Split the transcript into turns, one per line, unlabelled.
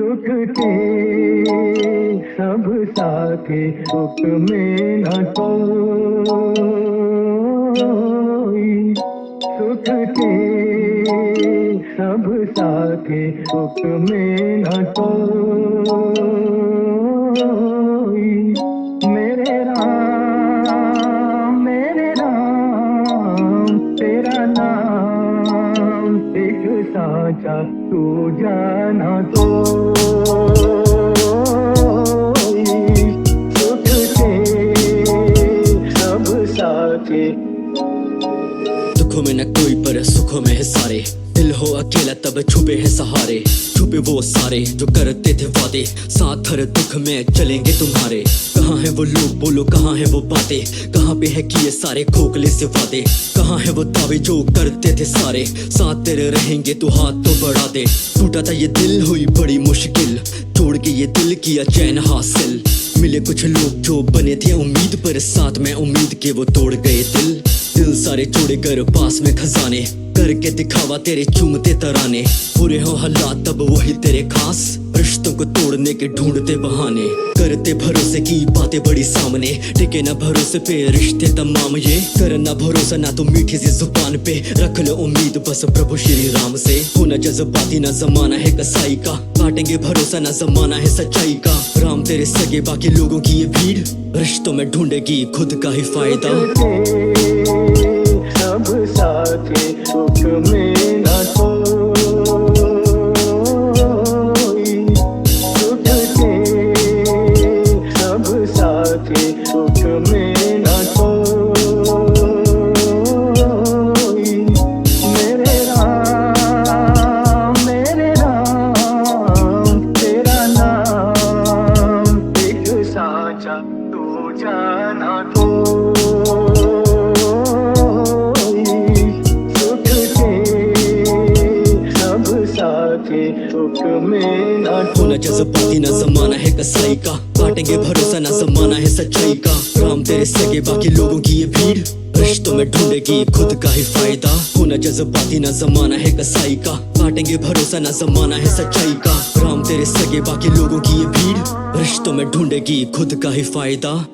सुख के सब साथी सुख में न कोई, सुख के सब साथी सुख में न कोई। मेरे राम तेरा नाम एक साचा तू जाना तो सुख के सब साथी।
दुखों में न कोई पर सुखों में है सारे, दिल हो अकेला तब छुपे हैं सहारे। छुपे वो सारे जो करते थे वादे, साथ हर दुख में चलेंगे तुम्हारे। कहाँ है वो लोग बोलो, कहाँ है वो बातें, कहाँ पे है कि ये सारे खोखले से वादे। कहाँ है वो दावे जो करते थे सारे, साथ तेरे रहेंगे तो हाथ तो बढ़ा दे। टूटा था ये दिल हुई बड़ी मुश्किल, तोड़ के ये दिल किया चैन हासिल। मिले कुछ लोग जो बने थे उम्मीद पर, साथ में उम्मीद के वो तोड़ गए दिल। दिल सारे छोड़े कर पास में खजाने, करके दिखावा तेरे चूमते तराने। बुरे हो हालात तब वही तेरे खास, रिश्तों को तोड़ने के ढूंढते बहाने। करते भरोसे की बातें बड़ी सामने, टिके ना भरोसे पे रिश्ते तमाम ये। करना भरोसा ना तो मीठी सी जुबान पे, रख लो उम्मीद बस प्रभु श्री राम से। होना जज्बाती ना जमाना है कसाई का, काटेंगे भरोसा ना जमाना है सच्चाई का। राम तेरे सगे बाकी लोगों की ये भीड़, रिश्तों में ढूंढेगी खुद का ही फायदा।
सब साथी सुख में न कोई, सुख के सब साथी सुख में न कोई। मेरे राम तेरा नाम एक साचा तू जाना तो सुख में न
होना जज्बाती ना जमाना है कसाई का, काटेंगे भरोसा ना जमाना है सच्चाई का। राम तेरे सगे बाकी लोगों की ये भीड़, रिश्तों में ढूंढेगी खुद का ही फायदा। होना जज्बाती ना जमाना है कसाई का, काटेंगे भरोसा ना जमाना है सच्चाई का। राम तेरे सगे बाकी लोगों की ये भीड़, रिश्तों में ढूंढेगी खुद का ही फायदा।